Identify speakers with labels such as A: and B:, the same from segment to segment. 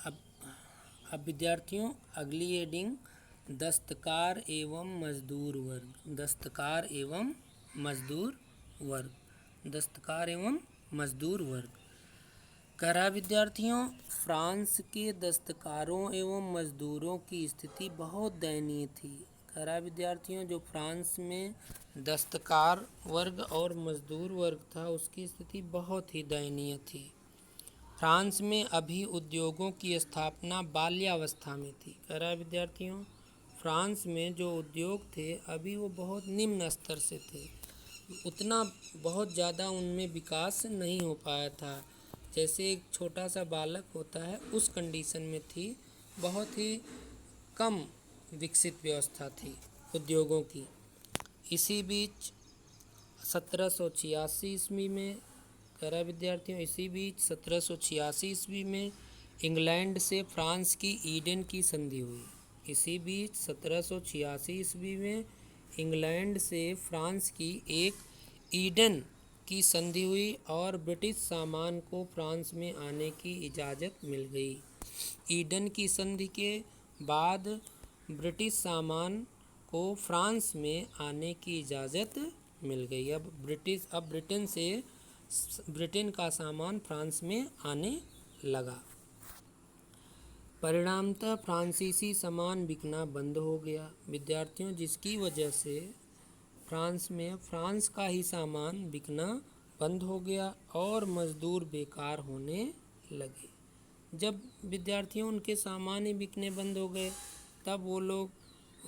A: अब अब विद्यार्थियों अगली हेडिंग दस्तकार एवं मजदूर वर्ग। दस्तकार एवं मजदूर वर्ग। दस्तकार एवं मजदूर वर्ग। कह रहा विद्यार्थियों, फ्रांस के दस्तकारों एवं मजदूरों की स्थिति बहुत दयनीय थी। कह रहा विद्यार्थियों, जो फ्रांस में दस्तकार वर्ग और मजदूर वर्ग था उसकी स्थिति बहुत ही दयनीय थी। फ्रांस में अभी उद्योगों की स्थापना बाल्यावस्था में थी। कह रहा है विद्यार्थियों, फ्रांस में जो उद्योग थे अभी वो बहुत निम्न स्तर से थे, उतना बहुत ज़्यादा उनमें विकास नहीं हो पाया था। जैसे एक छोटा सा बालक होता है उस कंडीशन में थी, बहुत ही कम विकसित व्यवस्था थी उद्योगों की। इसी बीच 1786 ईस्वी में, कह रहा विद्यार्थियों, इसी बीच 1786 ईस्वी में इंग्लैंड से फ्रांस की ईडन की संधि हुई। इसी बीच 1786 ईस्वी में इंग्लैंड से फ्रांस की एक ईडन की संधि हुई और ब्रिटिश सामान को फ्रांस में आने की इजाज़त मिल गई। ईडन की संधि के बाद ब्रिटिश सामान को फ्रांस में आने की इजाज़त मिल गई। अब ब्रिटेन का सामान फ्रांस में आने लगा। परिणामतः फ्रांसीसी सामान बिकना बंद हो गया विद्यार्थियों, जिसकी वजह से फ्रांस में फ्रांस का ही सामान बिकना बंद हो गया और मजदूर बेकार होने लगे। जब विद्यार्थियों उनके सामान ही बिकने बंद हो गए तब वो लोग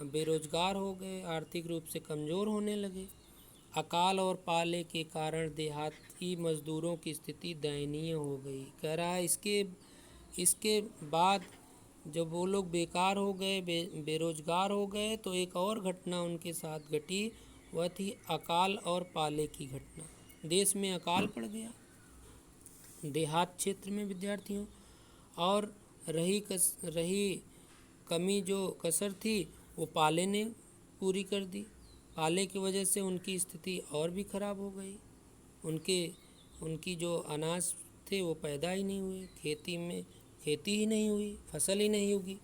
A: बेरोजगार हो गए, आर्थिक रूप से कमज़ोर होने लगे। अकाल और पाले के कारण देहाती मजदूरों की स्थिति दयनीय हो गई। कह रहा है इसके बाद जब वो लोग बेकार हो गए, बेरोजगार हो गए, तो एक और घटना उनके साथ घटी, वह थी अकाल और पाले की घटना। देश में अकाल पड़ गया देहात क्षेत्र में विद्यार्थियों, और रही कमी जो कसर थी वो पाले ने पूरी कर दी। पाले की वजह से उनकी स्थिति और भी ख़राब हो गई। उनकी जो अनाज थे वो पैदा ही नहीं हुए, खेती ही नहीं हुई, फसल ही नहीं उगी,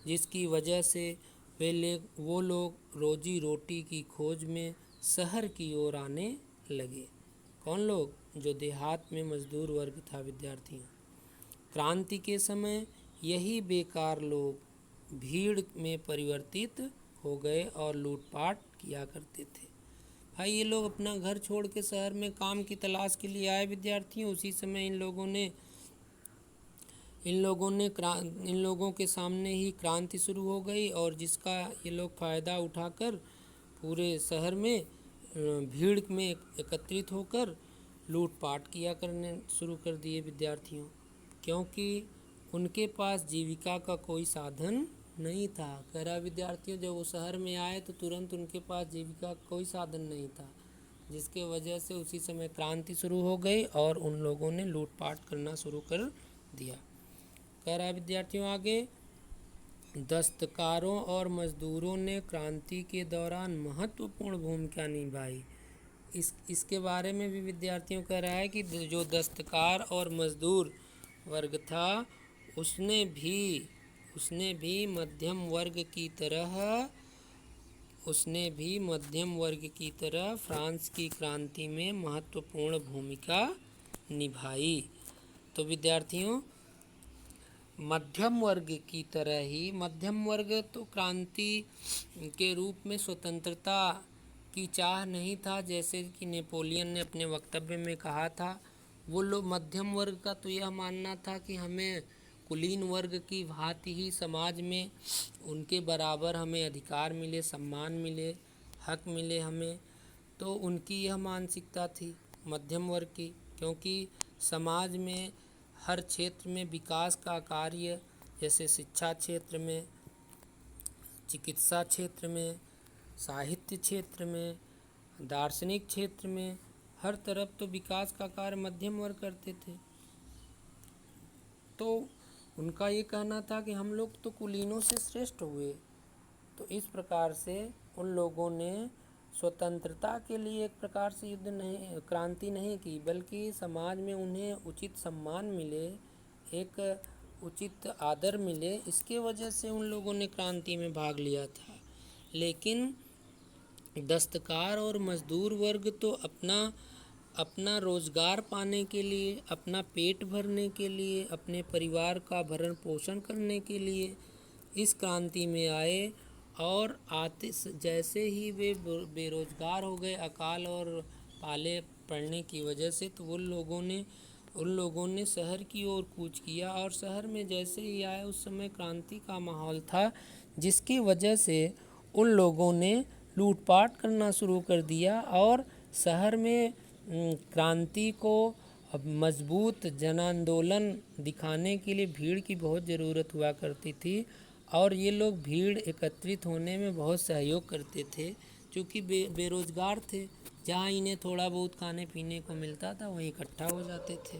A: जिसकी वजह से वो लोग रोजी रोटी की खोज में शहर की ओर आने लगे। कौन लोग? जो देहात में मजदूर वर्ग था विद्यार्थियों। क्रांति के समय यही बेकार लोग भीड़ में परिवर्तित हो गए और लूटपाट किया करते थे। भाई ये लोग अपना घर छोड़ के शहर में काम की तलाश के लिए आए विद्यार्थियों। उसी समय इन लोगों के सामने ही क्रांति शुरू हो गई और जिसका ये लोग फ़ायदा उठाकर पूरे शहर में भीड़ में एकत्रित होकर लूटपाट किया करने शुरू कर दिए विद्यार्थियों, क्योंकि उनके पास जीविका का कोई साधन नहीं था। कह रहा विद्यार्थियों, जब वो शहर में आए तो तुरंत उनके पास जीविका का कोई साधन नहीं था, जिसके वजह से उसी समय क्रांति शुरू हो गई और उन लोगों ने लूटपाट करना शुरू कर दिया। कह रहा विद्यार्थियों आगे, दस्तकारों और मजदूरों ने क्रांति के दौरान महत्वपूर्ण भूमिका निभाई। इसके बारे में भी विद्यार्थियों कह रहा है कि जो दस्तकार और मजदूर वर्ग था उसने भी मध्यम वर्ग की तरह फ्रांस की क्रांति में महत्वपूर्ण भूमिका निभाई। तो विद्यार्थियों, मध्यम वर्ग की तरह ही, मध्यम वर्ग तो क्रांति के रूप में स्वतंत्रता की चाह नहीं था, जैसे कि नेपोलियन ने अपने वक्तव्य में कहा था। वो लोग मध्यम वर्ग का तो यह मानना था कि हमें कुलीन वर्ग की भांति ही समाज में उनके बराबर हमें अधिकार मिले, सम्मान मिले, हक मिले हमें। तो उनकी यह मानसिकता थी मध्यम वर्ग की, क्योंकि समाज में हर क्षेत्र में विकास का कार्य, जैसे शिक्षा क्षेत्र में, चिकित्सा क्षेत्र में, साहित्य क्षेत्र में, दार्शनिक क्षेत्र में, हर तरफ तो विकास का कार्य मध्यम वर्ग करते थे। तो उनका ये कहना था कि हम लोग तो कुलीनों से श्रेष्ठ हुए। तो इस प्रकार से उन लोगों ने स्वतंत्रता के लिए एक प्रकार से क्रांति नहीं की, बल्कि समाज में उन्हें उचित सम्मान मिले, एक उचित आदर मिले, इसके वजह से उन लोगों ने क्रांति में भाग लिया था। लेकिन दस्तकार और मजदूर वर्ग तो अपना रोजगार पाने के लिए, अपना पेट भरने के लिए, अपने परिवार का भरण पोषण करने के लिए इस क्रांति में आए। और आते जैसे ही वे बेरोजगार हो गए अकाल और पाले पड़ने की वजह से, तो उन लोगों ने शहर की ओर कूच किया। और शहर में जैसे ही आए, उस समय क्रांति का माहौल था, जिसकी वजह से उन लोगों ने लूटपाट करना शुरू कर दिया। और शहर में क्रांति को अब मजबूत जन आंदोलन दिखाने के लिए भीड़ की बहुत ज़रूरत हुआ करती थी। और ये लोग भीड़ एकत्रित होने में बहुत सहयोग करते थे, क्योंकि बेरोजगार थे। जहाँ इन्हें थोड़ा बहुत खाने पीने को मिलता था, वहीं इकट्ठा हो जाते थे।